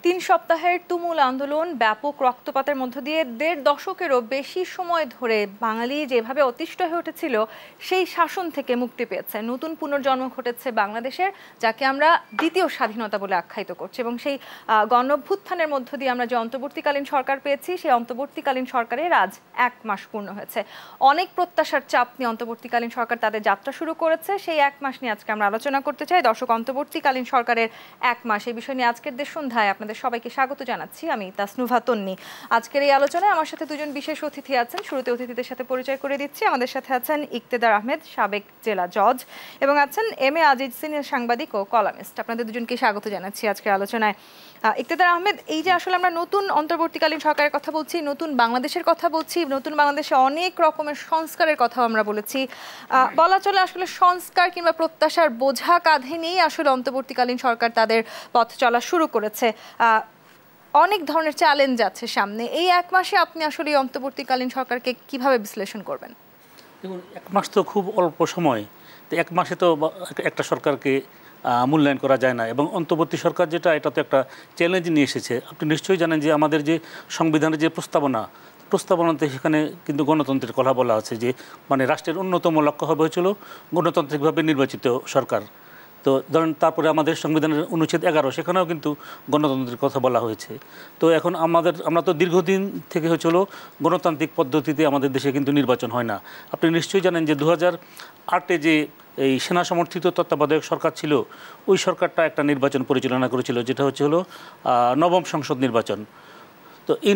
তিন সপ্তাহের তুমুল আন্দোলন, ব্যাপক রক্তপাতের মধ্য দিয়ে ১.৫ দশকেরও বেশি সময় ধরে বাঙালি যেভাবে অতিষ্ঠ হয়ে উঠেছিল, সেই শাসন থেকে মুক্তি পেয়েছে। নতুন পুনর্জন্ম ঘটেছে বাংলাদেশের, যাকে আমরা দ্বিতীয় স্বাধীনতা বলে আখ্যায়িত করছি। এবং সেই গণঅভ্যুত্থানের মধ্য দিয়ে আমরা যে অন্তর্বর্তীকালীন সরকার পেয়েছি, সেই অন্তর্বর্তীকালীন সরকারের আজ ১ মাস পূর্ণ হয়েছে। অনেক প্রত্যাশার চাপ নিয়ে অন্তর্বর্তীকালীন সরকার তাদের যাত্রা শুরু করেছে। সেই ১ মাস নিয়ে আজকে আমরা আলোচনা করতে চাই। দর্শক, অন্তর্বর্তীকালীন সরকারের ১ মাস, এই বিষয় নিয়ে আজকের দেশ সন্ধ্যায় আপনাদের সবাইকে স্বাগত জানাচ্ছি। আমি তাসনুভা তন্নি। আজকের এই আলোচনায় আমার সাথে দুজন বিশেষ অতিথি আছেন। শুরুতে অতিথিদের সাথে পরিচয় করে দিচ্ছি। আমাদের সাথে আছেন ইকতেদার আহমেদ, সাবেক জেলা জজ, এবং আছেন এম এ আজিজ, সিনিয়র সাংবাদিক ও কলামিস্ট। আপনাদের দুজনকে স্বাগত জানাচ্ছি আজকের আলোচনায়। ইকতেদার আহমেদ, এই যে আসলে আমরা নতুন অন্তর্বর্তীকালীন সরকারের কথা বলছি, নতুন বাংলাদেশের কথা বলছি, নতুন বাংলাদেশে অনেক রকমের সংস্কারের কথাও আমরা বলেছি। বলা চলে আসলে সংস্কার কিংবা প্রত্যাশার বোঝা কাঁধে নিয়েই আসলে অন্তর্বর্তীকালীন সরকার তাদের পথ চলা শুরু করেছে। অনেক ধরনের চ্যালেঞ্জ আছে সামনে। এই ১ মাসে আপনি আসলে এই অন্তর্বর্তীকালীন সরকারকে কিভাবে বিশ্লেষণ করবেন? দেখুন, ১ মাস তো খুব অল্প সময়। তো ১ মাসে তো একটা সরকারকে মূল্যায়ন করা যায় না। এবং অন্তর্বর্তী সরকার যেটা, এটা তো একটা চ্যালেঞ্জ নিয়ে এসেছে। আপনি নিশ্চয়ই জানেন যে আমাদের যে সংবিধানের যে প্রস্তাবনাতে সেখানে কিন্তু গণতন্ত্রের কথা বলা আছে, যে মানে রাষ্ট্রের অন্যতম লক্ষ্য হবে হয়েছিল গণতান্ত্রিকভাবে নির্বাচিত সরকার। তো ধরেন, তারপরে আমাদের সংবিধানের অনুচ্ছেদ ১১, সেখানেও কিন্তু গণতন্ত্রের কথা বলা হয়েছে। তো এখন আমরা তো দীর্ঘদিন থেকে হয়েছিল গণতান্ত্রিক পদ্ধতিতে আমাদের দেশে কিন্তু নির্বাচন হয় না। আপনি নিশ্চয়ই জানেন যে ২০০৮-এ যে এই সেনা সমর্থিত তত্ত্বাবধায়ক সরকার ছিল, ওই সরকারটা একটা নির্বাচন পরিচালনা করেছিল, যেটা হলো নবম সংসদ নির্বাচন। তো এই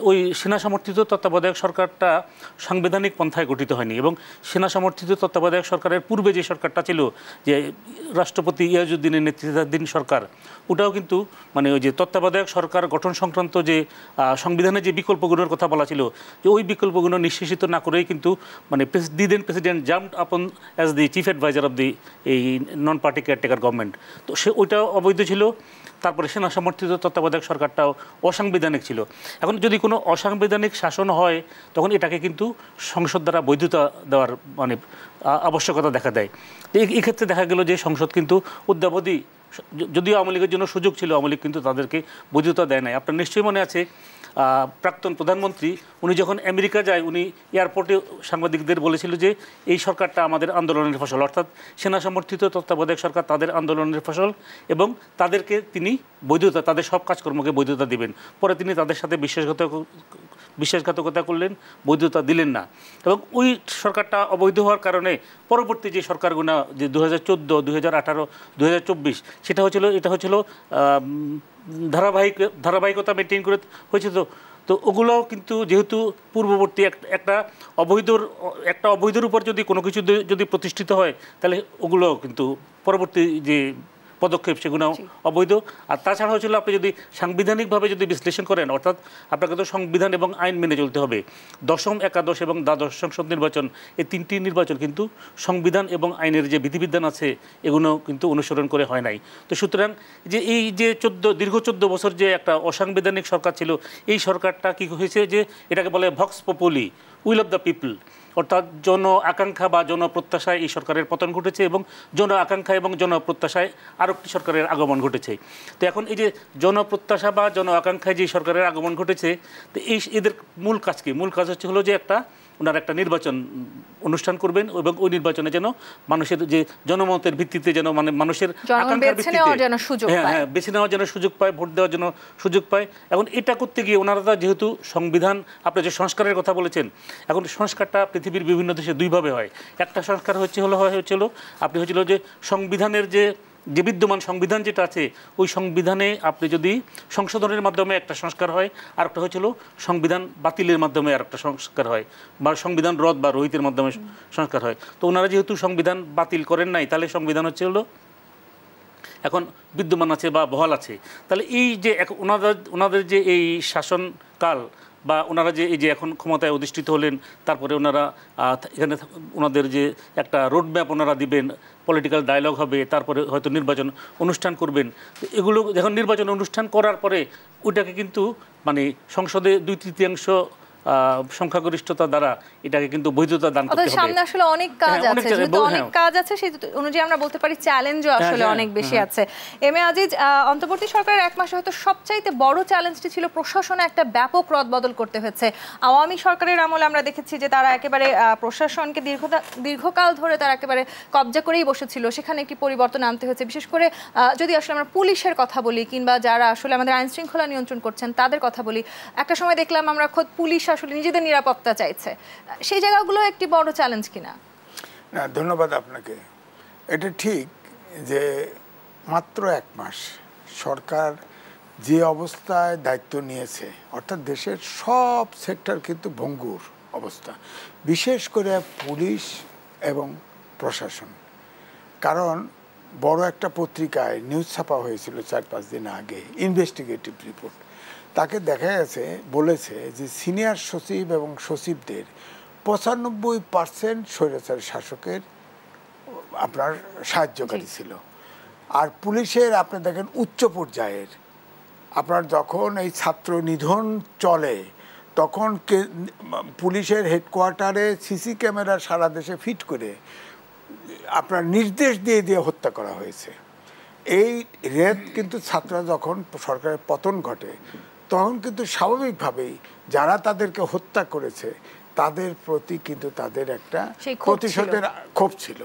ওই সেনা সমর্থিত তত্ত্বাবধায়ক সরকারটা সাংবিধানিক পন্থায় গঠিত হয়নি। এবং সেনা সমর্থিত তত্ত্বাবধায়ক সরকারের পূর্বে যে সরকারটা ছিল, যে রাষ্ট্রপতি ইয়াজউদ্দিনের নেতৃত্বাধীন সরকার, ওটাও কিন্তু মানে ওই যে তত্ত্বাবধায়ক সরকার গঠন সংক্রান্ত যে সংবিধানে যে বিকল্পগুলোর কথা বলা ছিল, যে ওই বিকল্পগুলো নিঃশেষিত না করেই কিন্তু মানে president jumped upon as the chief adviser of the এই নন পার্টি কেয়ারটেকার গভর্নমেন্ট। তো ওইটাও অবৈধ ছিল। তারপরে সেনা সমর্থিত তত্ত্বাবধায়ক সরকারটাও অসাংবিধানিক ছিল। এখন যদি কোনো অসাংবিধানিক শাসন হয়, তখন এটাকে কিন্তু সংসদ দ্বারা বৈধতা দেওয়ার মানে আবশ্যকতা দেখা দেয়। এই ক্ষেত্রে দেখা গেল যে সংসদ কিন্তু অদ্যাবধি, যদিও আওয়ামী লীগের জন্য সুযোগ ছিল, আওয়ামী লীগ কিন্তু তাদেরকে বৈধতা দেয় নাই। আপনার নিশ্চয়ই মনে আছে, প্রাক্তন প্রধানমন্ত্রী উনি যখন আমেরিকা যায়, উনি এয়ারপোর্টে সাংবাদিকদের বলেছিল যে এই সরকারটা আমাদের আন্দোলনের ফসল, অর্থাৎ সেনা সমর্থিত তত্ত্বাবধায়ক সরকার তাদের আন্দোলনের ফসল, এবং তাদেরকে তিনি বৈধতা, তাদের সব কাজকর্মকে বৈধতা দিবেন। পরে তিনি তাদের সাথে বিশ্বাসঘাতকতা করলেন, বৈধতা দিলেন না। এবং ওই সরকারটা অবৈধ হওয়ার কারণে পরবর্তী যে সরকারগুলো, যে ২০১৪, ২০১৮, ২০২৪, এটা হচ্ছিল ধারাবাহিকতা মেনটেন করে হয়েছে। তো ওগুলোও কিন্তু যেহেতু পূর্ববর্তী একটা অবৈধর উপর যদি কোনো কিছু যদি প্রতিষ্ঠিত হয়, তাহলে ওগুলো কিন্তু পরবর্তী যে পদক্ষেপ সেগুলো অবৈধ। আর তাছাড়া হচ্ছিল, আপনি যদি সাংবিধানিকভাবে যদি বিশ্লেষণ করেন, অর্থাৎ আপনাকে তো সংবিধান এবং আইন মেনে চলতে হবে। দশম, একাদশ এবং দ্বাদশ সংসদ নির্বাচন, এই তিনটি নির্বাচন কিন্তু সংবিধান এবং আইনের যে বিধিবিধান আছে, এগুলো কিন্তু অনুসরণ করে হয় নাই। তো সুতরাং যে এই যে দীর্ঘ ১৪ বছর যে একটা অসাংবিধানিক সরকার ছিল, এই সরকারটা কী হয়েছে, যে এটাকে বলে vox populi, will of the people, অর্থাৎ জন আকাঙ্ক্ষা বা জনপ্রত্যাশায় এই সরকারের পতন ঘটেছে, এবং জন আকাঙ্ক্ষা এবং জনপ্রত্যাশায় আরেকটি সরকারের আগমন ঘটেছে। তো এখন এই যে জনপ্রত্যাশা বা জন আকাঙ্ক্ষায় যে সরকারের আগমন ঘটেছে, তো এদের মূল কাজ কি? মূল কাজ হলো যে ওনারা একটা নির্বাচন অনুষ্ঠান করবেন, এবং ওই নির্বাচনে যেন মানুষের যে জনমতের ভিত্তিতে, যেন মানে মানুষের আকাঙ্ক্ষার ভিত্তিতে বেছে নেওয়ার জন্য সুযোগ পায়, ভোট দেওয়ার জন্য সুযোগ পায়। এখন এটা করতে গিয়ে ওনারা যেহেতু সংবিধান, আপনি যে সংস্কারের কথা বলেছেন, এখন সংস্কারটা পৃথিবীর বিভিন্ন দেশে দুইভাবে হয়। একটা সংস্কার হচ্ছিল যে সংবিধানের যে বিদ্যমান সংবিধান যেটা আছে, ওই সংবিধানে আপনি যদি সংশোধনের মাধ্যমে একটা সংস্কার হয়, আর একটা হচ্ছিল সংবিধান বাতিলের মাধ্যমে আর একটা সংস্কার হয়, বা সংবিধান রদ বা রহিতের মাধ্যমে সংস্কার হয়। তো ওনারা যেহেতু সংবিধান বাতিল করেন নাই, তাহলে সংবিধান এখন বিদ্যমান আছে বা বহাল আছে। তাহলে এই যে ওনাদের যে এই শাসনকাল, বা ওনারা যে এই যে এখন ক্ষমতায় অধিষ্ঠিত হলেন, তারপরে ওনারা এখানে ওনাদের যে একটা রোডম্যাপ ওনারা দিবেন, পলিটিক্যাল ডায়ালগ হবে, তারপরে হয়তো নির্বাচন অনুষ্ঠান করবেন। এগুলো যখন নির্বাচন অনুষ্ঠান করার পরে ওইটাকে কিন্তু মানে সংসদে ২/৩ সংখ্যাগরিষ্ঠতা দ্বারা এটাকে কিন্তু বৈধতা দান করতে হবে। সামনে আসলে অনেক কাজ আছে, যেহেতু অনেক কাজ আছে সেই অনুযায়ী আমরা বলতে পারি চ্যালেঞ্জও আসলে অনেক বেশি আছে। এম এ আজিজ, অন্তর্বর্তী সরকারের এক মাসে হয়তো সবচাইতে বড় চ্যালেঞ্জটি ছিল প্রশাসনে একটা ব্যাপক রদবদল করতে হয়েছে। আওয়ামী সরকারের আমলে আমরা দেখেছি যে তারা একেবারে প্রশাসনকে দীর্ঘকাল ধরে তারা একেবারে কবজা করেই বসেছিল, সেখানে একটি পরিবর্তন আনতে হয়েছে। বিশেষ করে যদি আসলে আমরা পুলিশের কথা বলি কিংবা যারা আসলে আমাদের আইন শৃঙ্খলা নিয়ন্ত্রণ করছেন তাদের কথা বলি, একটা সময় দেখলাম আমরা খোদ পুলিশ আসলে নিজেদের নিরাপত্তা চাইছে। সেই জায়গাগুলো একটি বড় চ্যালেঞ্জ কিনা? না, ধন্যবাদ আপনাকে। এটা ঠিক যে মাত্র এক মাস সরকার যে অবস্থায় দায়িত্ব নিয়েছে, অর্থাৎ দেশের সব সেক্টর কিন্তু ভঙ্গুর অবস্থা, বিশেষ করে পুলিশ এবং প্রশাসন। কারণ বড় একটা পত্রিকায় নিউজ ছাপা হয়েছিল 4-5 দিন আগে, ইনভেস্টিগেটিভ রিপোর্ট। তাকে দেখা গেছে, বলেছে যে সিনিয়র সচিব এবং সচিবদের 95% স্বৈরাচারী শাসকের আপনার সাহায্যকারী ছিল। আর পুলিশের আপনি দেখেন উচ্চ পর্যায়ের, আপনার যখন এই ছাত্র নিধন চলে তখন পুলিশের হেডকোয়ার্টারে সিসি ক্যামেরা সারা দেশে ফিট করে আপনার নির্দেশ দিয়ে দিয়ে হত্যা করা হয়েছে। এই রেত কিন্তু ছাত্ররা যখন সরকারের পতন ঘটে তখন কিন্তু স্বাভাবিকভাবেই যারা তাদেরকে হত্যা করেছে তাদের প্রতি কিন্তু তাদের একটা প্রতিশোধের ক্ষোভ ছিল।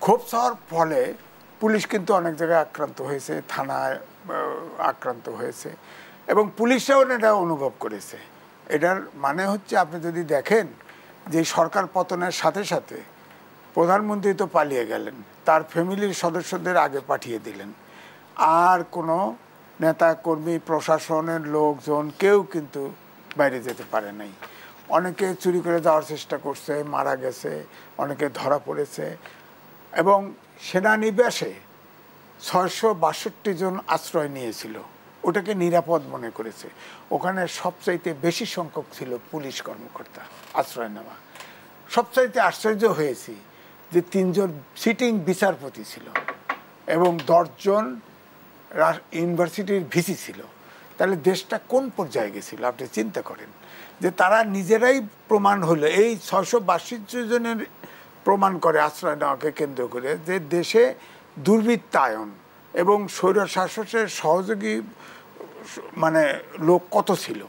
ক্ষোভ হওয়ার ফলে পুলিশ কিন্তু অনেক জায়গায় আক্রান্ত হয়েছে, থানায় আক্রান্ত হয়েছে এবং পুলিশরাও এটা অনুভব করেছে। এটার মানে হচ্ছে আপনি যদি দেখেন যে সরকার পতনের সাথে সাথে প্রধানমন্ত্রী তো পালিয়ে গেলেন, তার ফ্যামিলির সদস্যদের আগে পাঠিয়ে দিলেন, আর কোনো নেতা কর্মী প্রশাসনের লোকজন কেউ কিন্তু বাইরে যেতে পারে নাই। অনেকে চুরি করে যাওয়ার চেষ্টা করছে, মারা গেছে, অনেকে ধরা পড়েছে এবং সেনানিবাসে 662 জন আশ্রয় নিয়েছিল, ওটাকে নিরাপদ মনে করেছে। ওখানে সবচাইতে বেশি সংখ্যক ছিল পুলিশ কর্মকর্তা আশ্রয় নেওয়া। সবচাইতে আশ্চর্য হয়েছি যে 3 জন সিটিং বিচারপতি ছিল এবং 10 জন ইউনিভার্সিটির ভিসি ছিল। তাহলে দেশটা কোন পর্যায়ে গেছিল আপনি চিন্তা করেন। যে তারা নিজেরাই প্রমাণ হলো, এই 662 জনের প্রমাণ করে আশ্রয় নেওয়াকে কেন্দ্র করে যে দেশে দুর্বৃত্তায়ন এবং স্বৈরশাসকের সহযোগী মানে লোক কত ছিল।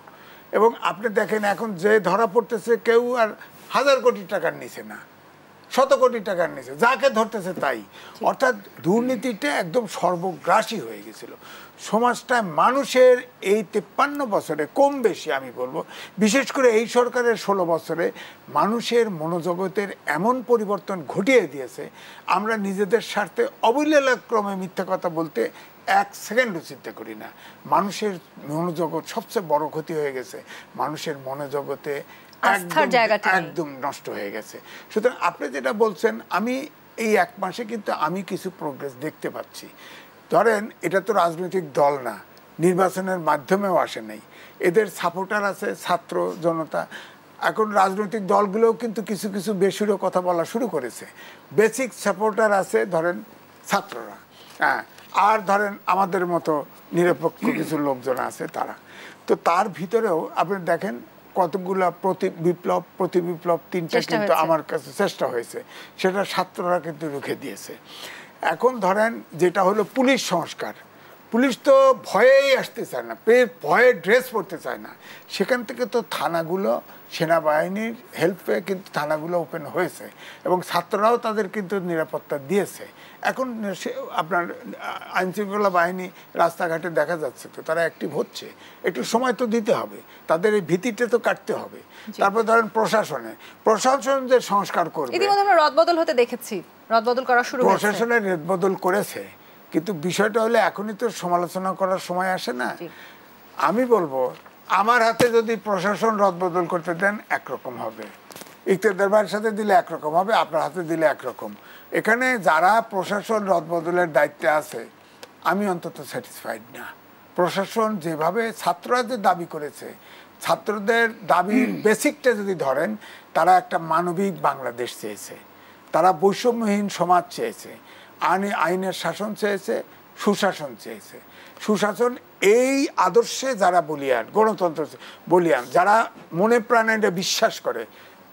এবং আপনি দেখেন এখন যে ধরা পড়তেছে কেউ আর 1000 কোটি টাকার নিচে না, 100 কোটি টাকার নিচে, যাকে ধরতেছে তাই। অর্থাৎ দুর্নীতিটা একদম সর্বগ্রাসী হয়ে গেছিল সমাজটায়। মানুষের এই 53 বছরে কম বেশি আমি বলবো, বিশেষ করে এই সরকারের 16 বছরে মানুষের মনোজগতের এমন পরিবর্তন ঘটিয়ে দিয়েছে, আমরা নিজেদের স্বার্থে অবলীলাক্রমে মিথ্যা কথা বলতে 1 সেকেন্ডও চিন্তা করি না। মানুষের মনোজগৎ সবচেয়ে বড় ক্ষতি হয়ে গেছে, মানুষের মনোজগতে একদম নষ্ট হয়ে গেছে। সুতরাং আপনি যেটা বলছেন, আমি এই 1 মাসে কিন্তু আমি কিছু প্রোগ্রেস দেখতে পাচ্ছি। ধরেন এটা তো রাজনৈতিক দল না, নির্বাচনের মাধ্যমেও আসে নাই, এদের সাপোর্টার আছে ছাত্র জনতা। এখন রাজনৈতিক দলগুলোও কিন্তু কিছু কিছু বেসুরো কথা বলা শুরু করেছে। বেসিক সাপোর্টার আছে ধরেন ছাত্ররা, হ্যাঁ, আর ধরেন আমাদের মতো নিরপেক্ষ কিছু লোকজন আছে তারা। তো তার ভিতরেও আপনি দেখেন কতগুলা প্রতি বিপ্লব 3টা কিন্তু আমার কাছে চেষ্টা হয়েছে, সেটা ছাত্ররা কিন্তু রুখে দিয়েছে। এখন ধরেন যেটা হলো পুলিশ সংস্কার, পুলিশ তো ভয়েই আসতে চায় না, ভয়ে ড্রেস পরতে চায় না। সেখান থেকে তো থানাগুলো সেনাবাহিনীর হেল্পে কিন্তু থানাগুলো ওপেন হয়েছে এবং ছাত্ররাও তাদের কিন্তু নিরাপত্তা দিয়েছে। এখন আপনার আইনশৃঙ্খলা বাহিনী রাস্তাঘাটে দেখা যাচ্ছে তো তারা অ্যাক্টিভ হচ্ছে, একটু সময় তো দিতে হবে, তাদের এই ভীতিটা তো কাটতে হবে। তারপর ধরেন প্রশাসন যে সংস্কার করবে, ইতিমধ্যে আমরা রদবদল হতে দেখেছি, রদবদল করা শুরু হয়েছে, প্রশাসনের রদবদল করেছে, কিন্তু বিষয়টা হলে এখনই তো সমালোচনা করার সময় আসে না। আমি বলবো আমার হাতে যদি প্রশাসন রদবদল করতে দেন একরকম হবে, ইকতেদার ভাইয়ের সাথে দিলে একরকম হবে, আপনার হাতে দিলে একরকম। এখানে যারা প্রশাসন রদবদলের দায়িত্বে আছে আমি অন্তত স্যাটিসফাইড না। প্রশাসন যেভাবে ছাত্ররা যে দাবি করেছে, ছাত্রদের দাবির বেসিকটা যদি ধরেন, তারা একটা মানবিক বাংলাদেশ চেয়েছে, তারা বৈষম্যহীন সমাজ চেয়েছে, আইনের শাসন চেয়েছে, সুশাসন চেয়েছে। সুশাসন এই আদর্শে যারা বলিয়ান, গণতন্ত্র বলিয়ান, যারা মনে প্রাণে এটা বিশ্বাস করে,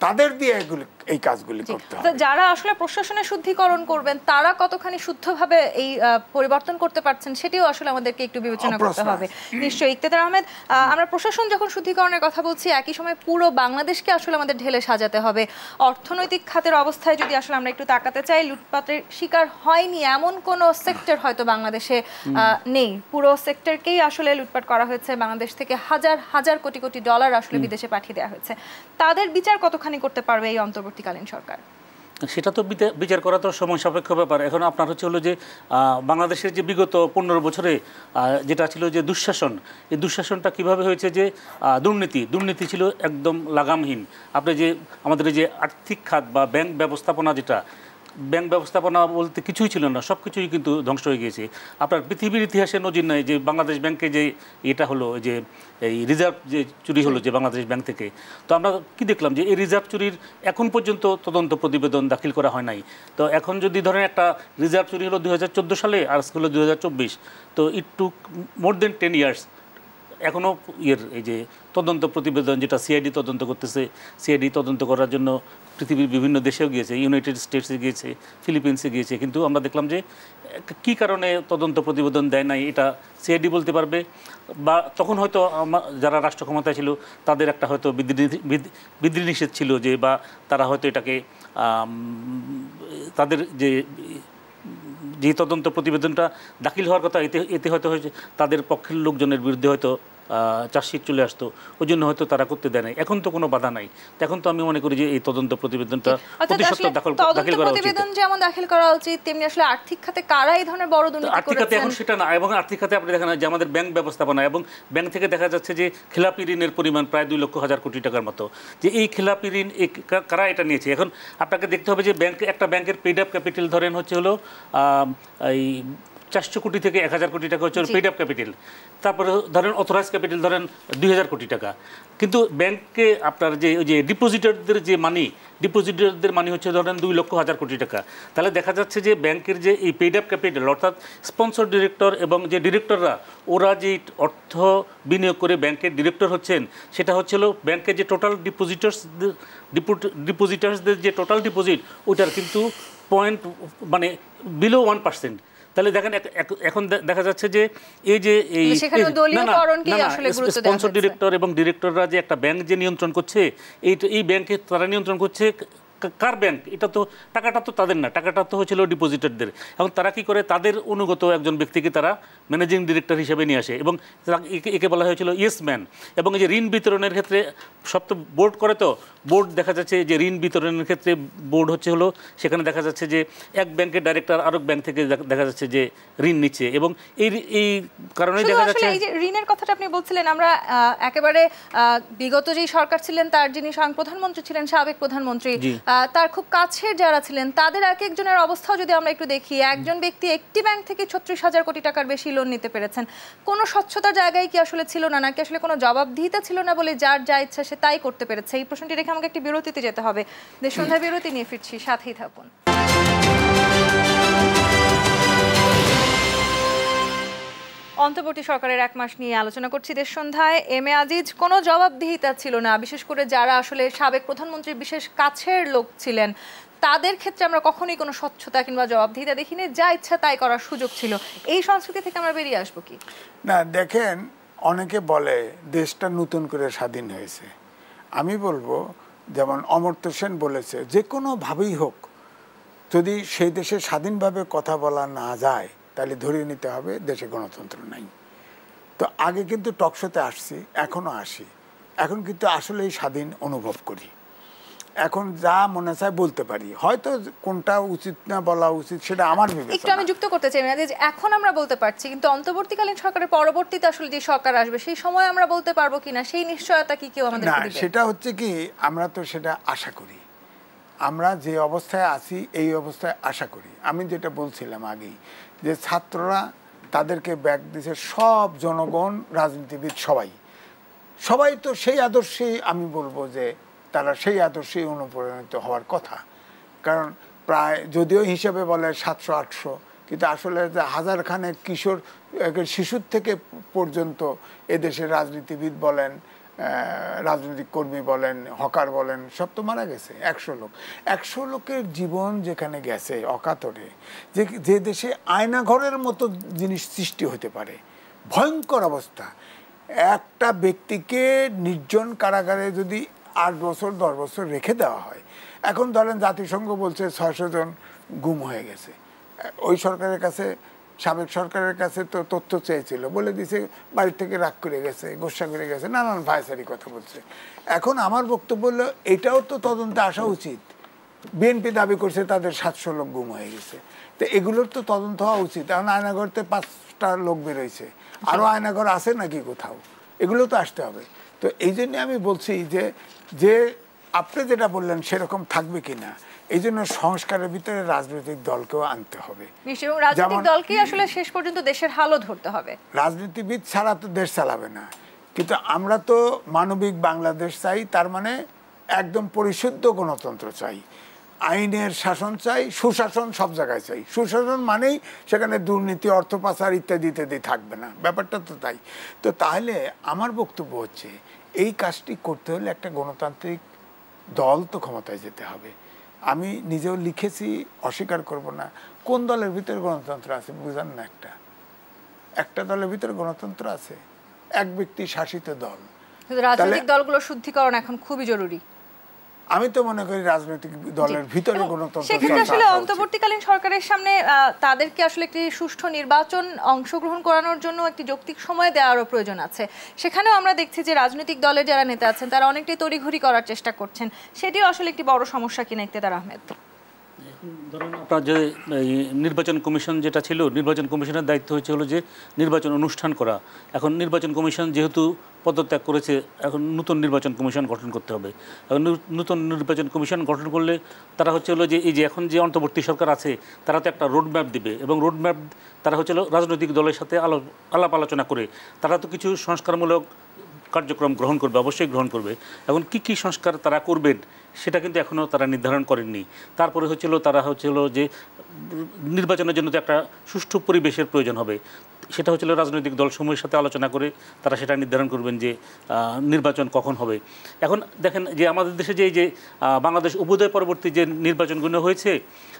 তাদের দিয়ে এগুলি এই কাজগুলি করতে হবে। যারা আসলে প্রশাসনের শুদ্ধিকরণ করবেন তারা কতখানি শুদ্ধভাবে এই পরিবর্তন করতে পারছেন সেটিও আসলে আমাদেরকে একটু বিবেচনা করতে হবে। নিশ্চয়ই ইকতেদার আহমেদ, আমরা প্রশাসন যখন শুদ্ধিকরণের কথা বলছি, একই সময় পুরো বাংলাদেশকে আসলে আমাদের ঢেলে সাজাতে হবে। অর্থনৈতিক খাতের অবস্থায় যদি আসলে আমরা একটু তাকাতে চাই, লুটপাটের শিকার হয়নি এমন কোনো সেক্টর হয়তো বাংলাদেশে নেই। পুরো সেক্টরকেই আসলে লুটপাট করা হয়েছে। বাংলাদেশ থেকে হাজার হাজার কোটি কোটি ডলার আসলে বিদেশে পাঠিয়ে দেওয়া হয়েছে। তাদের বিচার কতখানি করতে পারবে এই অন্তর্বর্তীকালীন সরকার? সেটা তো বিচার করা তো সময় সাপেক্ষ ব্যাপার। এখন আপনার হলো যে বাংলাদেশের যে বিগত 15 বছরে যেটা ছিল যে দুঃশাসন, এই দুঃশাসনটা কিভাবে হয়েছে, যে দুর্নীতি ছিল একদম লাগামহীন। আপনি যে আমাদের যে আর্থিক খাত বা ব্যাংক ব্যবস্থাপনা, যেটা ব্যাংক ব্যবস্থাপনা বলতে কিছুই ছিল না, সব কিছুই কিন্তু ধ্বংস হয়ে গিয়েছে। আপনার পৃথিবীর ইতিহাসে নজির নাই যে বাংলাদেশ ব্যাংকে যে এটা হলো, যে এই রিজার্ভ যে চুরি হলো যে বাংলাদেশ ব্যাংক থেকে। তো আমরা কি দেখলাম যে এই রিজার্ভ চুরির এখন পর্যন্ত তদন্ত প্রতিবেদন দাখিল করা হয় নাই। তো এখন যদি ধরেন একটা রিজার্ভ চুরি হলো 2014 সালে আর হলো 2024, তো ইট টুক মোর দেন 10 ইয়ার্স। এখনও এই যে তদন্ত প্রতিবেদন, যেটা সিআইডি তদন্ত করতেছে, সিআইডি তদন্ত করার জন্য পৃথিবীর বিভিন্ন দেশেও গিয়েছে, ইউনাইটেড স্টেটসে গিয়েছে, ফিলিপিন্সে গিয়েছে, কিন্তু আমরা দেখলাম যে কী কারণে তদন্ত প্রতিবেদন দেয় নাই এটা সিআইডি বলতে পারবে। বা তখন হয়তো যারা রাষ্ট্র ক্ষমতায় ছিল তাদের একটা হয়তো বিধিনিষেধ ছিল, যে বা তারা হয়তো এটাকে তাদের যে তদন্ত প্রতিবেদনটা দাখিল হওয়ার কথা, এতে হয়তো হয়েছে তাদের পক্ষের লোকজনের বিরুদ্ধে হয়তো চার্জশিট চলে আসতো, ওই জন্য হয়তো তারা করতে দেয় নাই। এখন তো কোনো বাধা নাই। এখন তো আমি মনে করি যে এই তদন্ত প্রতিবেদনটা দাখিল করা উচিত। যেমন দাখিল করা উচিত, তেমনি আসলে আর্থিক খাতে কারা এই ধরনের বড় দুর্নীতি করেছেন, আর্থিক খাতে এখন সেটা না। এবং আর্থিক খাতে আপনি দেখেন যে আমাদের ব্যাংক ব্যবস্থাপনা, এবং ব্যাংক থেকে দেখা যাচ্ছে যে খেলাপি ঋণের পরিমাণ প্রায় 2,00,000 কোটি টাকার মতো। যে এই খেলাপি ঋণ কারা এটা নিয়েছে, এখন আপনাকে দেখতে হবে যে একটা ব্যাংকের পেইড আপ ক্যাপিটাল ধরেন হলো এই 400 কোটি থেকে 1,000 কোটি টাকা হচ্ছে পেইড আপ ক্যাপিটাল। তারপরে ধরেন অথরাইজ ক্যাপিটাল ধরেন 2,000 কোটি টাকা। কিন্তু ব্যাংকে আপনার যে ডিপোজিটরদের মানি হচ্ছে ধরেন 2,00,000 কোটি টাকা। তাহলে দেখা যাচ্ছে যে ব্যাংকের যে এই পেইড আপ ক্যাপিটাল, অর্থাৎ স্পন্সর ডিরেক্টর এবং যে ডিরেক্টররা, ওরা যে অর্থ বিনিয়োগ করে ব্যাংকের ডিরেক্টর হচ্ছেন, সেটা হচ্ছিল ব্যাংকের যে টোটাল ডিপোজিটার্সদের যে টোটাল ডিপোজিট, ওটার কিন্তু বিলো 1%। তাহলে দেখেন এখন দেখা যাচ্ছে যে এই যে স্পন্সর ডিরেক্টর এবং ডিরেক্টররা যে একটা ব্যাংক যে নিয়ন্ত্রণ করছে, এই ব্যাংকে তারা নিয়ন্ত্রণ করছে কার ব্যাংক? এটা তো টাকাটা তো তাদের না, টাকাটা তো হচ্ছিল ডিপোজিটারদের। এবং তারা কি করে, তাদের অনুগত একজন ব্যক্তিকে তারা ম্যানেজিং ডিরেক্টর হিসেবে নিয়ে আসে, এবং একে বলা হয়েছিল ইয়েস ম্যান। এবং এই যে ঋণ বিতরণের ক্ষেত্রে সব তো বোর্ড করে, তো বোর্ড দেখা যাচ্ছে যে ঋণ বিতরণের ক্ষেত্রে বোর্ড হলো সেখানে দেখা যাচ্ছে যে এক ব্যাংকের ডাইরেক্টর আরেক ব্যাংক থেকে দেখা যাচ্ছে যে ঋণ নিচ্ছে। এবং এই কারণে দেখা যাচ্ছে এই যে ঋণের কথাটা আপনি বলছিলেন, আমরা একেবারে বিগত যেই সরকার ছিলেন তার যিনি স্বয়ং প্রধানমন্ত্রী ছিলেন, সাবেক প্রধানমন্ত্রী, তার খুব কাছের যারা ছিলেন তাদের এক একজনের অবস্থাও যদি আমরা একটু দেখি, একজন ব্যক্তি একটি ব্যাংক থেকে 36,000 কোটি টাকার বেশি লোন নিতে পেরেছেন। কোনো স্বচ্ছতার জায়গায় কি আসলে ছিল না, নাকি আসলে কোনো জবাবদিহিতা ছিল না বলে যার যা ইচ্ছা সে তাই করতে পেরেছে? এই প্রশ্নটি রেখে আমাকে একটি বিরতিতে যেতে হবে। দেশসন্ধ্যা বিরতি নিয়ে ফিরছি, সাথেই থাকুন। অন্তর্বর্তী সরকারের 1 মাস নিয়ে আলোচনা করছি দেশসন্ধ্যায়। এম এ আজিজ, কোনো জবাবদিহিতা ছিল না, বিশেষ করে যারা আসলে সাবেক প্রধানমন্ত্রীর বিশেষ কাছের লোক ছিলেন তাদের ক্ষেত্রে আমরা কখনোই কোনো স্বচ্ছতা কিংবা জবাবদিহিতা দেখিনি, যা ইচ্ছা তাই করার সুযোগ ছিল। এই সংস্কৃতি থেকে আমরা বেরিয়ে আসবো কি না? দেখেন, অনেকে বলে দেশটা নতুন করে স্বাধীন হয়েছে। আমি বলবো, যেমন অমর্ত্য সেন বলেছে, যে কোনোভাবেই হোক যদি সেই দেশে স্বাধীনভাবে কথা বলা না যায় তাহলে ধরে নিতে হবে দেশে গণতন্ত্র নাই। তো আগে কিন্তু টকশোতে আসছি, এখনও আসি, এখন কিন্তু আসলেই স্বাধীন অনুভব করি। এখন যা মনে চায় বলতে পারি, হয়তো কোনটা উচিত না বলা উচিত সেটা আমার বিবেচনা। একটু আমি যুক্ত করতে চাই যে এখন আমরা বলতে পারছি, কিন্তু অন্তর্বর্তীকালীন সরকারের পরবর্তীতে আসলে যে সরকার আসবে সেই সময় আমরা বলতে পারবো কিনা, সেই নিশ্চয়তা কি কেউ আমাদের দিবে? না, সেটা হচ্ছে কি, আমরা তো সেটা আশা করি। আমরা যে অবস্থায় আছি এই অবস্থায় আশা করি। আমি যেটা বলছিলাম আগেই, যে ছাত্ররা তাদেরকে ব্যাক দিছে, সব জনগণ, রাজনীতিবিদ, সবাই তো সেই আদর্শেই, আমি বলবো যে তারা সেই আদর্শেই অনুপ্রাণিত হওয়ার কথা। কারণ প্রায়, যদিও হিসেবে বলে 700-800, কিন্তু আসলে হাজারখানেক কিশোর শিশুর থেকে পর্যন্ত এদেশের রাজনীতিবিদ বলেন, রাজনৈতিক কর্মী বলেন, হকার বলেন, সব তো মারা গেছে। 100 লোক, 100 লোকের জীবন যেখানে গেছে অকাতরে, যে দেশে আয়নাঘরের মতো জিনিস সৃষ্টি হতে পারে, ভয়ঙ্কর অবস্থা। একটা ব্যক্তিকে নির্জন কারাগারে যদি 8 বছর 10 বছর রেখে দেওয়া হয়, এখন ধরেন জাতিসংঘ বলছে 600 জন গুম হয়ে গেছে। ওই সরকারের কাছে, সাবেক সরকারের কাছে তো তথ্য চেয়েছিল, বলে দিছে বাড়ির থেকে রাগ করে গেছে, গোসা করে গেছে, নানান ভাইসারি কথা বলছে। এখন আমার বক্তব্য হলো এটাও তো তদন্তে আসা উচিত। বিএনপি দাবি করছে তাদের 700 লোক গুম হয়ে গেছে, তো এগুলোর তো তদন্ত হওয়া উচিত। এখন আয়নাঘরতে 5টা লোক বেরোইছে, আরও আয়নাঘর আছে নাকি কোথাও, এগুলো তো আসতে হবে। তো এই জন্য আমি বলছি যে আপনি যেটা বললেন সেরকম থাকবে কিনা, এই জন্য সংস্কারের ভিতরে রাজনৈতিক দলকেও আনতে হবে। রাজনৈতিক দলকে আসলে শেষ পর্যন্ত দেশের হালও ধরতে হবে। রাজনীতিবিদ ছাড়া তো দেশ চালাবে না। কিন্তু আমরা তো মানবিক বাংলাদেশ চাই, তার মানে একদম পরিশুদ্ধ গণতন্ত্র চাই, আইনের শাসন চাই, সুশাসন সব জায়গায় চাই। সুশাসন মানেই সেখানে দুর্নীতি, অর্থ পাচার ইত্যাদি ইত্যাদি থাকবে না, ব্যাপারটা তো তাই। তো তাহলে আমার বক্তব্য হচ্ছে এই কাজটি করতে হলে একটা গণতান্ত্রিক দল তো ক্ষমতায় যেতে হবে। আমি নিজেও লিখেছি, অস্বীকার করব না। কোন দলের ভিতরে গণতন্ত্র আছে বুঝান না? একটা দলের ভিতরে গণতন্ত্র আছে, এক ব্যক্তি শাসিত দল। রাজনৈতিক দলগুলোর শুদ্ধিকরণ এখন খুবই জরুরি। আমি তো মনে করি রাজনৈতিক দলের ভিতরে গণতন্ত্র। সেক্ষেত্রে আসলে অন্তর্বর্তীকালীন সরকারের সামনে তাদেরকে আসলে একটি সুষ্ঠু নির্বাচন অংশগ্রহণ করানোর জন্য একটি যৌক্তিক সময় দেওয়ারও প্রয়োজন আছে। সেখানেও আমরা দেখছি যে রাজনৈতিক দলের যারা নেতা আছেন তারা অনেকটাই তড়িঘড়ি করার চেষ্টা করছেন। সেটিও আসলে একটি বড় সমস্যা কিনা ইকতেদার আহমেদ? ধরুন আপনার যে নির্বাচন কমিশন যেটা ছিল, নির্বাচন কমিশনের দায়িত্ব হয়েছিল যে নির্বাচন অনুষ্ঠান করা। এখন নির্বাচন কমিশন যেহেতু পদত্যাগ করেছে, এখন নতুন নির্বাচন কমিশন গঠন করতে হবে। এখন নতুন নির্বাচন কমিশন গঠন করলে তারা হলো যে এই যে এখন যে অন্তর্বর্তী সরকার আছে তারা তো একটা রোডম্যাপ দিবে, এবং রোডম্যাপ তারা রাজনৈতিক দলের সাথে আলাপ আলোচনা করে তারা তো কিছু সংস্কারমূলক কার্যক্রম গ্রহণ করবে, অবশ্যই গ্রহণ করবে। এখন কি সংস্কার তারা করবেন সেটা কিন্তু এখনও তারা নির্ধারণ করেননি। তারপরে তারা যে নির্বাচনের জন্য তো একটা সুষ্ঠু পরিবেশের প্রয়োজন হবে, সেটা রাজনৈতিক দলসমূহের সাথে আলোচনা করে তারা সেটা নির্ধারণ করবেন যে নির্বাচন কখন হবে। এখন দেখেন যে আমাদের দেশে যে বাংলাদেশ অভ্যুদয় পরবর্তী যে নির্বাচনগুলো হয়েছে,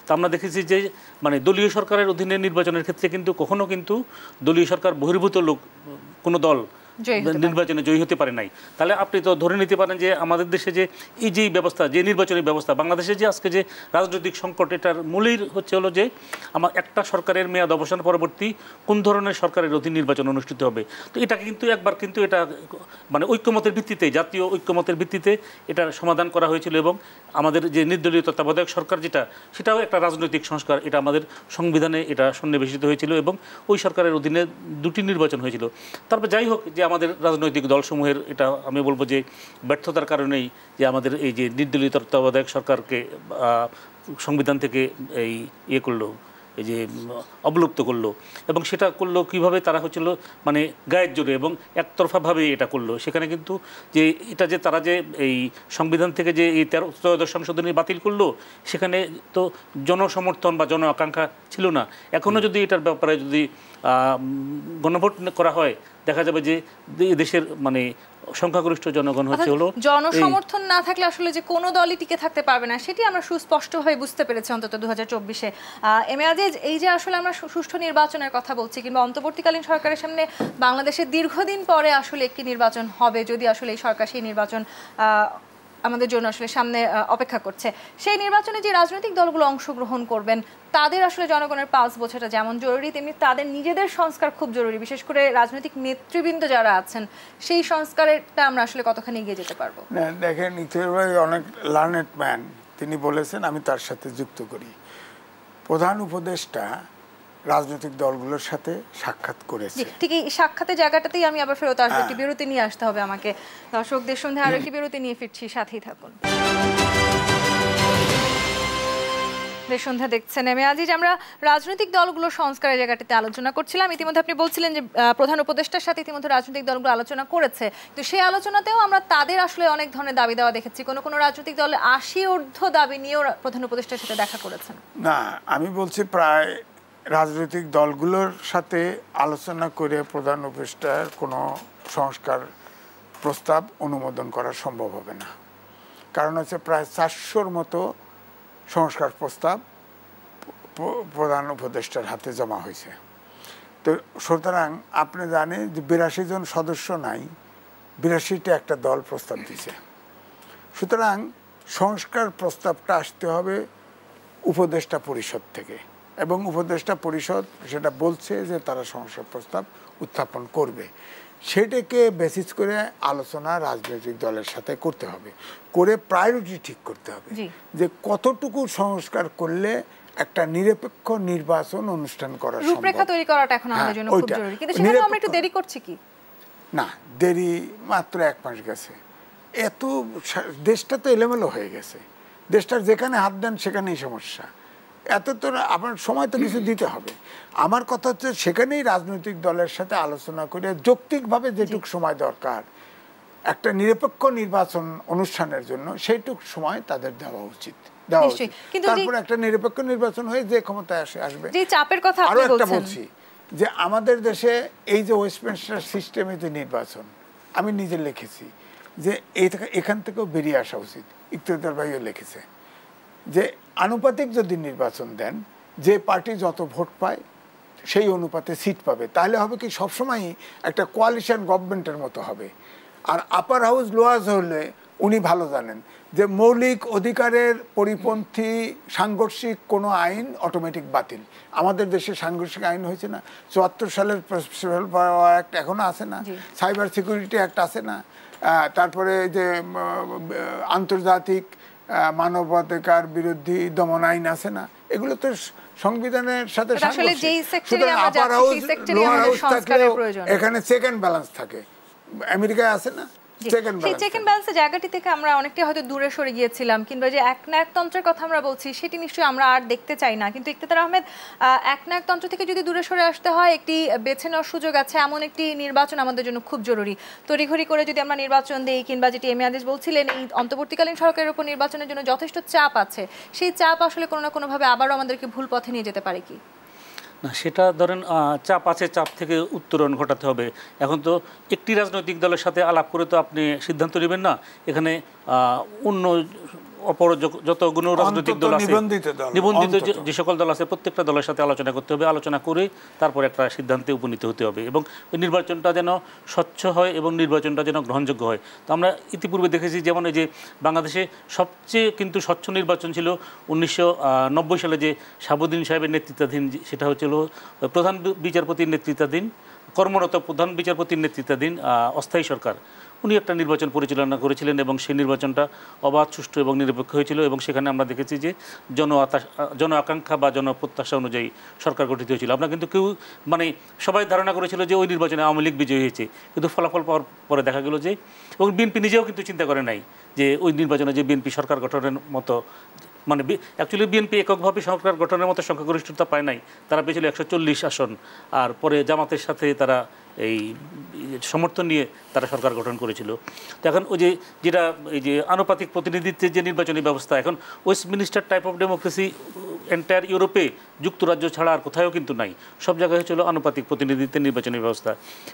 তা আমরা দেখেছি যে মানে দলীয় সরকারের অধীনে নির্বাচনের ক্ষেত্রে কিন্তু কখনো কিন্তু দলীয় সরকার বহির্ভূত লোক কোনো দল নির্বাচনে জয়ী হতে পারে নাই। তাহলে আপনি তো ধরে নিতে পারেন যে আমাদের দেশে যে এই যে ব্যবস্থা, যে নির্বাচনী ব্যবস্থা, বাংলাদেশে যে আজকে যে রাজনৈতিক সংকট, এটার মূলেই হলো যে আমার একটা সরকারের মেয়াদ অবসান পরবর্তী কোন ধরনের সরকারের অধীন নির্বাচন অনুষ্ঠিত হবে। তো এটাকে কিন্তু একবার কিন্তু এটা মানে ঐক্যমতের ভিত্তিতে, জাতীয় ঐক্যমতের ভিত্তিতে এটার সমাধান করা হয়েছিল, এবং আমাদের যে নির্দলীয় তত্ত্বাবধায়ক সরকার সেটাও একটা রাজনৈতিক সংস্কার, এটা আমাদের সংবিধানে এটা সন্নিবেশিত হয়েছিল, এবং ওই সরকারের অধীনে 2টি নির্বাচন হয়েছিল। তারপর যাই হোক, যে আমাদের রাজনৈতিক দলসমূহের এটা আমি বলবো যে ব্যর্থতার কারণেই যে আমাদের এই যে নির্দলীয় তত্ত্বাবধায়ক সরকারকে সংবিধান থেকে এই করলো, এই যে অবলুপ্ত করলো, এবং সেটা করলো কিভাবে, তারা মানে গায়ের জোরে এবং একতরফাভাবে এটা করলো। সেখানে কিন্তু যে এটা যে তারা যে এই সংবিধান থেকে যে এই 13শ সংশোধনী বাতিল করলো, সেখানে তো জনসমর্থন বা জন আকাঙ্ক্ষা ছিল না। এখনও যদি এটার ব্যাপারে যদি গণভোট করা হয়, দেখা যাবে যে দেশের মানে সংখ্যাগরিষ্ঠ জনগণ জনসমর্থন না থাকলে আসলে যে কোনো দলই টিকে থাকতে পারবে না, সেটি আমরা সুস্পষ্টভাবে বুঝতে পেরেছি অন্তত 2024-এ। এম এ আজিজ, এই যে আসলে আমরা সুষ্ঠু নির্বাচনের কথা বলছি, কিংবা অন্তর্বর্তীকালীন সরকারের সামনে বাংলাদেশের দীর্ঘদিন পরে আসলে একটি নির্বাচন হবে, যদি আসলে এই সরকার সেই নির্বাচন আমাদের জন্য আসলে সামনে অপেক্ষা করছে, সেই নির্বাচনে যে রাজনৈতিক দলগুলো অংশগ্রহণ করবেন তাদের আসলে জনগণের পালস বোঝাটা যেমন জরুরি, তেমনি তাদের নিজেদের সংস্কার খুব জরুরি। বিশেষ করে রাজনৈতিক নেতৃবৃন্দ যারা আছেন, সেই সংস্কারটা আমরা আসলে কতখানি এগিয়ে যেতে পারবো? দেখেন, ইথিওপিয়ার ভাই অনেক লার্নেড ম্যান, তিনি বলেছেন, আমি তার সাথে যুক্ত করি। প্রধান উপদেষ্টা রাজনৈতিক দলগুলোর সাথে সাক্ষাৎ করেছে। ঠিক এই সাক্ষাতের জায়গাটাতেই আমি আবার ফেরত আসবো, একটি বিরতি নিয়ে আসতে হবে আমাকে। দর্শকদের সন্ধ্যা আরো একটি বিরতি নিয়ে ফিরছি, সাথেই থাকুন। সন্ধ্যা দেখছেন এম এ আজিজ। আমরা রাজনৈতিক দলগুলোর সংস্কারের জায়গাটিতে আলোচনা করছিলাম। ইতিমধ্যে আপনি বলছিলেন যে প্রধান উপদেষ্টার সাথে ইতিমধ্যে রাজনৈতিক দলগুলো আলোচনা করেছে, তো সেই আলোচনাতেও আমরা তাদের আসলে অনেক ধরনের দাবি দেওয়া দেখেছি। কোনো রাজনৈতিক দলের 80 ঊর্ধ্ব দাবি নিয়েও প্রধান উপদেষ্টার সাথে দেখা করেছেন। না, আমি বলছি প্রায় রাজনৈতিক দলগুলোর সাথে আলোচনা করে প্রধান উপদেষ্টার কোনো সংস্কার প্রস্তাব অনুমোদন করা সম্ভব হবে না। কারণ হচ্ছে প্রায় 400-র মতো সংস্কার প্রস্তাব প্রধান উপদেষ্টার হাতে জমা হয়েছে। তো সুতরাং আপনি জানেন যে 82 জন সদস্য নাই, 82টা একটা দল প্রস্তাব দিছে। সুতরাং সংস্কার প্রস্তাবটা আসতে হবে উপদেষ্টা পরিষদ থেকে, এবং উপদেষ্টা পরিষদ সেটা বলছে যে তারা সংস্কার প্রস্তাব উত্থাপন করবে। সেটাকে বেসিস করে আলোচনা রাজনৈতিক দলের সাথে করতে হবে, করে প্রায়োরিটি ঠিক করতে হবে যে কতটুকু সংস্কার করলে একটা নিরপেক্ষ নির্বাচন অনুষ্ঠান করা সম্ভব। রূপরেখা তৈরি করাটা এখন আমাদের জন্য খুব জরুরি, কিন্তু সেখানে আমরা একটু দেরি করছি কি না, দেরি মাত্র 1 মাস গেছে। এত দেশটা তো এলোমেলো হয়ে গেছে, দেশটার যেখানে হাত দেন সেখানেই সমস্যা। এত তো আপনার সময় তো কিছু দিতে হবে। আমার কথা হচ্ছে সেখানেই রাজনৈতিক দলের সাথে আলোচনা করে যৌক্তিকভাবে যেটুক সময় দরকার একটা নিরপেক্ষ নির্বাচন অনুষ্ঠানের জন্য সেইটুক সময় তাদের দেওয়া উচিত। তারপর একটা নিরপেক্ষ নির্বাচন হয়ে যে ক্ষমতায় আসবে। চাপের কথা আরো একটা বলছি যে আমাদের দেশে এই যে ওয়েস্টমিনস্টার সিস্টেমে যে নির্বাচন, আমি নিজে লিখেছি যে এখান থেকেও বেরিয়ে আসা উচিত। ইকতাদার ভাইও লিখেছে যে আনুপাতিক যদি নির্বাচন দেন, যে পার্টি যত ভোট পায় সেই অনুপাতে সিট পাবে, তাহলে হবে কি সবসময়ই একটা কোয়ালিশন গভর্নমেন্টের মতো হবে। আর আপার হাউস লোয়ার হলে উনি ভালো জানেন যে মৌলিক অধিকারের পরিপন্থী সাংঘর্ষিক কোনো আইন অটোমেটিক বাতিল। আমাদের দেশে সাংঘর্ষিক আইন হয়েছে না, 74 সালের অ্যাক্ট এখনো আছে না, সাইবার সিকিউরিটি অ্যাক্ট আছে না, তারপরে যে আন্তর্জাতিক মানবাধিকার বিরোধী দমন আইন আছে না, এগুলো তো সংবিধানের সাথে এখানে চেক অ্যান্ড ব্যালেন্স থাকে। আমেরিকায় আছে না সেই চেক এন্ড ব্যালেন্সের জায়গাটি থেকে আমরা অনেকটাই হয়তো দূরে সরে গিয়েছিলাম, কিংবা যে একনায়কতন্ত্রের কথা আমরা বলছি সেটি নিশ্চয়ই আমরা আর দেখতে চাই না। কিন্তু ইকতাদার আহমেদ, একনায়কতন্ত্র থেকে যদি দূরে সরে আসতে হয়, একটি বেছে নেওয়ার সুযোগ আছে, এমন একটি নির্বাচন আমাদের জন্য খুব জরুরি। তড়িঘড়ি করে যদি আমরা নির্বাচন দিই, কিংবা যেটি এম এ আদেশ বলছিলেন এই অন্তর্বর্তীকালীন সরকারের উপর নির্বাচনের জন্য যথেষ্ট চাপ আছে, সেই চাপ আসলে কোনো না কোনোভাবে আবারও আমাদেরকে ভুল পথে নিয়ে যেতে পারে কি না? সেটা ধরেন চাপ আছে, চাপ থেকে উত্তরণ ঘটাতে হবে। এখন তো একটি রাজনৈতিক দলের সাথে আলাপ করে তো আপনি সিদ্ধান্ত নেবেন না। এখানে অন্য অপর যতগুলো রাজনৈতিক দল আছে, নিবন্ধিত যে সকল দল আছে, প্রত্যেকটা দলের সাথে আলোচনা করতে হবে। আলোচনা করে তারপর একটা সিদ্ধান্তে উপনীত হতে হবে, এবং ওই নির্বাচনটা যেন স্বচ্ছ হয় এবং নির্বাচনটা যেন গ্রহণযোগ্য হয়। তো আমরা ইতিপূর্বে দেখেছি যেমন এই যে বাংলাদেশে সবচেয়ে কিন্তু স্বচ্ছ নির্বাচন ছিল 1990 সালে যে শাহাবুদ্দিন সাহেবের নেতৃত্বাধীন, সেটা হচ্ছিল প্রধান বিচারপতির নেতৃত্বাধীন, কর্মরত প্রধান বিচারপতির নেতৃত্বাধীন অস্থায়ী সরকার। উনি একটা নির্বাচন পরিচালনা করেছিলেন এবং সেই নির্বাচনটা অবাধ, সুষ্ঠু এবং নিরপেক্ষ হয়েছিল, এবং সেখানে আমরা দেখেছি যে জন আকাঙ্ক্ষা বা জনপ্রত্যাশা অনুযায়ী সরকার গঠিত হয়েছিল। আমরা কিন্তু কেউ সবাই ধারণা করেছিল যে ওই নির্বাচনে আওয়ামী লীগ বিজয়ী হয়েছে, কিন্তু ফলাফল পাওয়ার পরে দেখা গেল যে, এবং বিএনপি নিজেও কিন্তু চিন্তা করে নাই যে ওই নির্বাচনে যে বিএনপি সরকার গঠনের মতো, অ্যাকচুয়ালি বিএনপি এককভাবে সরকার গঠনের মতো সংখ্যাগরিষ্ঠতা পায় নাই। তারা পেয়েছিল 140 আসন, আর পরে জামাতের সাথে তারা এই সমর্থন নিয়ে তারা সরকার গঠন করেছিল। তো এখন ওই যেটা এই যে আনুপাতিক প্রতিনিধিত্বের যে নির্বাচনী ব্যবস্থা, এখন Westminster type of democracy entire ইউরোপে, যুক্তরাজ্য ছাড়া আর কোথাও কিন্তু নাই। সব জায়গায় হচ্ছিল আনুপাতিক প্রতিনিধিত্বের নির্বাচনী ব্যবস্থা।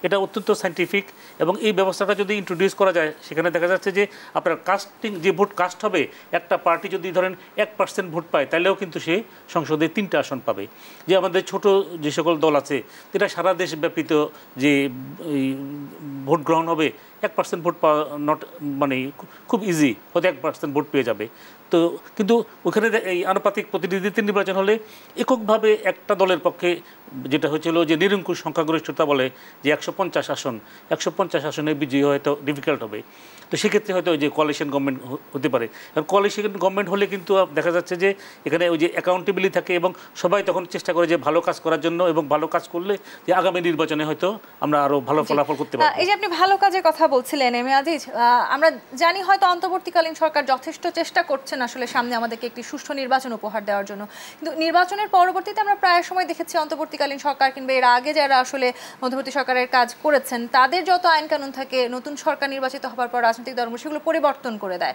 এটা অত্যন্ত সায়েন্টিফিক, এবং এই ব্যবস্থাটা যদি ইন্ট্রোডিউস করা যায়, সেখানে দেখা যাচ্ছে যে আপনার কাস্টিং যে ভোট কাস্ট হবে, একটা পার্টি যদি ধরেন 1% ভোট পায়, তাহলেও কিন্তু সে সংসদে 3টা আসন পাবে। যে আমাদের ছোট যে সকল দল আছে, এটা সারা দেশব্যাপিত যে ভোট গ্রহণ হবে, 1% ভোট পাওয়া খুব ইজি, হয়তো 1% ভোট পেয়ে যাবে। তো কিন্তু ওখানে এই আনুপাতিক প্রতিনিধিত্বের নির্বাচন হলে এককভাবে একটা দলের পক্ষে, যেটা হয়েছিল যে নিরঙ্কুশ সংখ্যাগরিষ্ঠতা বলে যে 150 আসনে বিজয়ী হয়তো ডিফিকাল্ট হবে। তো সেক্ষেত্রে হয়তো ওই যে কোয়ালিশন গভর্নমেন্ট হতে পারে। কারণ কোয়ালিশন গভর্নমেন্ট হলে কিন্তু দেখা যাচ্ছে যে এখানে ওই যে অ্যাকাউন্টেবিলিটি থাকে, এবং সবাই তখন চেষ্টা করে যে ভালো কাজ করার জন্য, এবং ভালো কাজ করলে যে আগামী নির্বাচনে হয়তো আমরা আরও ভালো ফলাফল করতে পারব। এই যে আপনি ভালো কাজের কথা বলছিলেন এম এ আজিজ, আমরা জানি হয়তো অন্তর্বর্তীকালীন সরকার যথেষ্ট চেষ্টা করছেন আসলে সামনে আমাদেরকে একটি সুষ্ঠু নির্বাচন উপহার দেওয়ার জন্য, কিন্তু নির্বাচনের পরবর্তীতে আমরা প্রায় সময় দেখেছি অন্তর্বর্তীকালীন অন্তর্বর্তীকালীন সরকার কিংবা এর আগে যারা আসলে মধ্যবর্তী সরকারের কাজ করেছেন তাদের যত আইন কানুন থাকে নতুন সরকার নির্বাচিত হওয়ার পর রাজনৈতিক দলগুলো সেগুলো পরিবর্তন করে দেয়,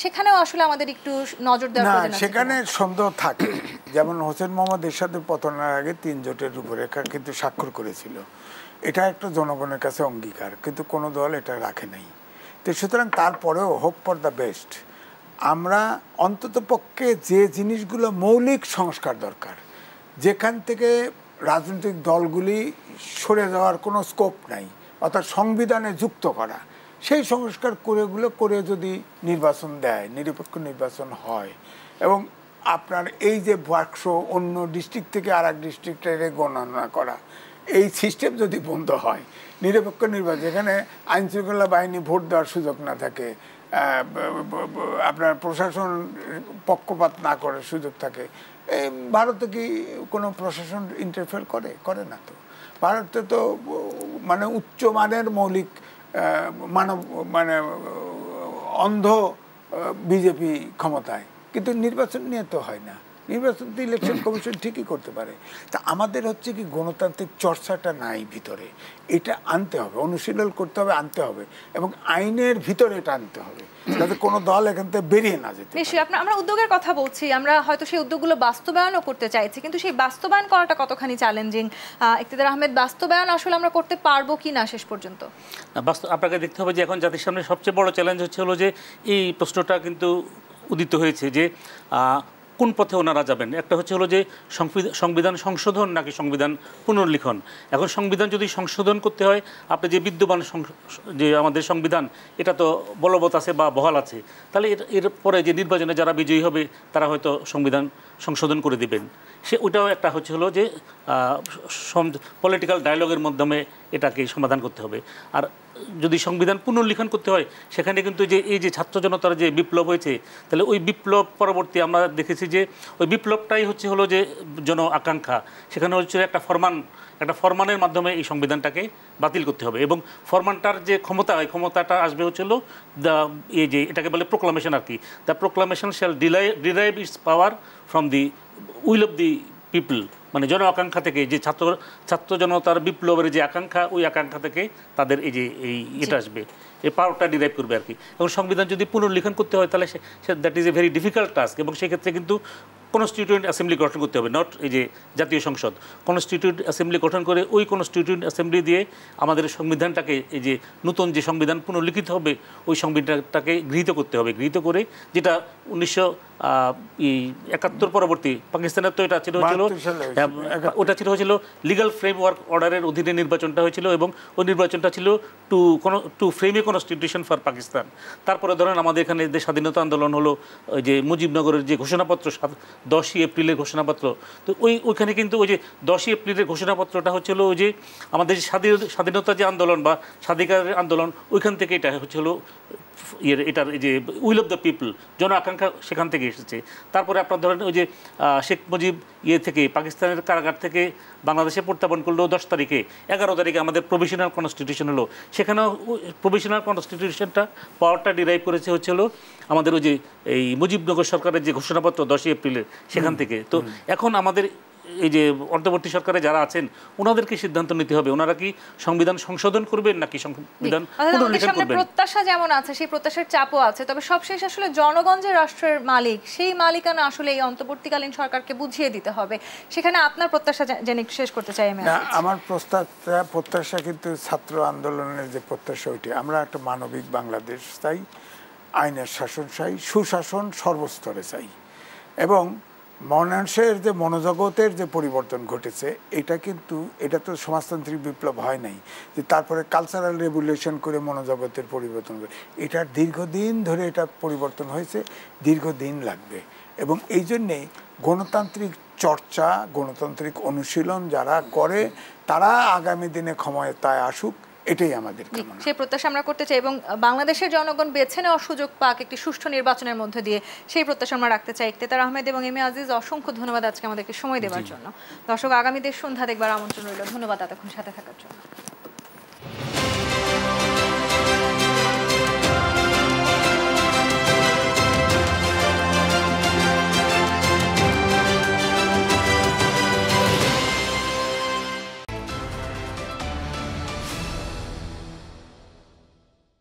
সেখানেও আসলে আমাদের একটু নজর দেওয়ার প্রয়োজন আছে। সেখানে সন্দেহ থাকে। যেমন হোসেন মোহাম্মদ এরশাদের পতনের আগে 3 জোটের রূপরেখা কিন্তু স্বাক্ষর করেছিল, এটা একটা জনগণের কাছে অঙ্গীকার, কিন্তু কোনো দল এটা রাখে নাই। তো সুতরাং তারপরেও হোপ ফর দ্য বেস্ট, আমরা অন্তত পক্ষে যে জিনিসগুলো মৌলিক সংস্কার দরকার, যেখান থেকে রাজনৈতিক দলগুলি সরে যাওয়ার কোনো স্কোপ নাই, অর্থাৎ সংবিধানে যুক্ত করা, সেই সংস্কার করে যদি নির্বাচন দেয়, নিরপেক্ষ নির্বাচন হয়, এবং আপনার এই যে বাক্স অন্য ডিস্ট্রিক্ট থেকে আর এক ডিস্ট্রিক্টে গণনা করা, এই সিস্টেম যদি বন্ধ হয়, নিরপেক্ষ নির্বাচন, এখানে আইনশৃঙ্খলা বাহিনী ভোট দেওয়ার সুযোগ না থাকে, আপনার প্রশাসন পক্ষপাত না করার সুযোগ থাকে। ভারতে কি কোনো প্রশাসন ইন্টারফেয়ার করে না তো। ভারতে তো মানে উচ্চমানের মৌলিক অন্ধ বিজেপি ক্ষমতায়, কিন্তু নির্বাচন নিয়ে তো হয় না। নির্বাচন তো ইলেকশন কমিশন ঠিকই করতে পারে। তা আমাদের হচ্ছে কি গণতান্ত্রিক চর্চাটা নাই ভিতরে, এটা আনতে হবে, অনুশীলন করতে হবে, আনতে হবে, এবং আইনের ভিতরে এটা আনতে হবে যাতে কোনো দল এখান থেকে বেরিয়ে না যেতে। নিশ্চয়ই আমরা উদ্যোগের কথা বলছি, আমরা হয়তো সেই উদ্যোগগুলো বাস্তবায়নও করতে চাইছি, কিন্তু সেই বাস্তবায়ন করাটা কতখানি চ্যালেঞ্জিং, ইকতেদার আহমেদ, বাস্তবায়ন আসলে আমরা করতে পারবো কি না শেষ পর্যন্ত? আপনাকে দেখতে হবে যে এখন জাতির সামনে সবচেয়ে বড় চ্যালেঞ্জ হচ্ছে হলো যে এই প্রশ্নটা কিন্তু উদিত হয়েছে যে কোন পথে ওনারা যাবেন। একটা হচ্ছে হলো যে সংবিধান সংশোধন নাকি সংবিধান পুনর্লিখন। এখন সংবিধান যদি সংশোধন করতে হয়, আপনি যে বিদ্যমান যে আমাদের সংবিধান এটা তো বলবৎ আছে বা বহাল আছে, তাহলে এর পরে যে নির্বাচনে যারা বিজয়ী হবে তারা হয়তো সংবিধান সংশোধন করে দিবেন। ওইটাও একটা হচ্ছে হলো যে পলিটিক্যাল ডায়ালগের মাধ্যমে এটাকে সমাধান করতে হবে। আর যদি সংবিধান পুনর্লিখন করতে হয়, সেখানে কিন্তু এই যে ছাত্র জনতার যে বিপ্লব হয়েছে, তাহলে ওই বিপ্লব পরবর্তী আমরা দেখেছি যে ওই বিপ্লবটাই হচ্ছে হলো যে জন আকাঙ্ক্ষা। সেখানে হচ্ছে একটা ফরমানের মাধ্যমে এই সংবিধানটাকে বাতিল করতে হবে, এবং ফরমানটার যে ক্ষমতা, ওই ক্ষমতাটা আসবে হচ্ছে হলো এটাকে বলে প্রোক্লামেশন আর কি। The proclamation shall derive it's power from the will of the people, মানে জন আকাঙ্ক্ষা থেকে, যে ছাত্র জনতার বিপ্লবের যে আকাঙ্ক্ষা, ওই আকাঙ্ক্ষা থেকে তাদের এটা আসবে, এই পাওয়ারটা ডিরাইভ করবে আর কি। এবং সংবিধান যদি পুনর্লিখন করতে হয় তাহলে that is a very difficult task, এবং সেক্ষেত্রে কিন্তু কনস্টিটিউয়েন্ট অ্যাসেম্বলি গঠন করতে হবে, নট এই যে জাতীয় সংসদ। কনস্টিটিউয়েন্ট অ্যাসেম্বলি গঠন করে ওই কনস্টিটিউয়েন্ট অ্যাসেম্বলি দিয়ে আমাদের সংবিধানটাকে, এই যে নতুন যে সংবিধান পুনর্লিখিত হবে, ওই সংবিধানটাকে গৃহীত করতে হবে। গৃহীত করে যেটা 1971 পরবর্তী পাকিস্তানের তো এটা ছিল ওটা হয়েছিল লিগাল ফ্রেমওয়ার্ক অর্ডারের অধীনে নির্বাচনটা হয়েছিল, এবং ওই নির্বাচনটা ছিল two frame a constitution for Pakistan. তারপরে ধরেন আমাদের এখানে যে স্বাধীনতা আন্দোলন হলো, ওই যে মুজিবনগরের যে ঘোষণাপত্র, 10ই এপ্রিলের ঘোষণাপত্র, তো ওইখানে কিন্তু ওই যে 10ই এপ্রিলের ঘোষণাপত্রটা হচ্ছিল ওই যে আমাদের স্বাধীনতা যে আন্দোলন বা স্বাধিকারের আন্দোলন, ওইখান থেকে এটা হচ্ছিল এটার এই যে উইল অফ দ্য পিপল, জন আকাঙ্ক্ষা, সেখান থেকে এসেছে। তারপরে আপনার ধরেন ওই যে শেখ মুজিব থেকে পাকিস্তানের কারাগার থেকে বাংলাদেশে প্রত্যাবর্তন করলো 10 তারিখে, 11 তারিখে আমাদের প্রভিশনাল কনস্টিটিউশন হলো। সেখানেও প্রভিশনাল কনস্টিটিউশনটা পাওয়ারটা ডিরাইভ করেছে হচ্ছিল আমাদের ওই যে এই মুজিবনগর সরকারের যে ঘোষণাপত্র 10ই এপ্রিলের, সেখান থেকে। তো এখন আমাদের এই যে অন্তর্বর্তী সরকারে যারা আছেন, ওনাদেরকে সিদ্ধান্ত নিতে হবে, ওনারা কি সংবিধান সংশোধন করবেন নাকি সংবিধান পুনর্লিখন করবেন। প্রত্যাশা যেমন আছে, সেই প্রত্যাশার চাপও আছে, তবে সবশেষ আসলে জনগণ যে রাষ্ট্রের মালিক, সেই মালিকানা আসলে এই অন্তর্বর্তীকালীন সরকারকে বুঝিয়ে দিতে হবে। সেখানে আপনার প্রত্যাশা জেনে একটু শেষ করতে চাই আমি। আমার প্রত্যাশা কিন্তু ছাত্র আন্দোলনের যে প্রত্যাশা, ওইটি আমরা একটা মানবিক বাংলাদেশ চাই, আইনের শাসন চাই, সুশাসন সর্বস্তরে চাই, এবং মানুষের যে মনোজগতের যে পরিবর্তন ঘটেছে, এটা তো সমাজতান্ত্রিক বিপ্লব হয় নাই যে তারপরে কালচারাল রেভলিউশন করে মনোজগতের পরিবর্তন করে। এটা দীর্ঘদিন ধরে এটা পরিবর্তন হয়েছে, দীর্ঘদিন লাগবে, এবং এই জন্যেই গণতান্ত্রিক চর্চা, গণতান্ত্রিক অনুশীলন যারা করে তারা আগামী দিনে ক্ষমতায় আসুক, এটাই আমাদের কামনা। সেই প্রত্যাশা আমরা করতে চাই, এবং বাংলাদেশের জনগণ বেছে নেওয়ার সুযোগ পাক একটি সুষ্ঠু নির্বাচনের মধ্যে দিয়ে, সেই প্রত্যাশা আমরা রাখতে চাই। ইকতেদার আহমেদ এবং এম এ আজিজ, অসংখ্য ধন্যবাদ আজকে আমাদেরকে সময় দেওয়ার জন্য। দর্শক, আগামী দেশ সন্ধ্যা দেখবার আমন্ত্রণ রইল। ধন্যবাদ এতক্ষণ সাথে থাকার জন্য।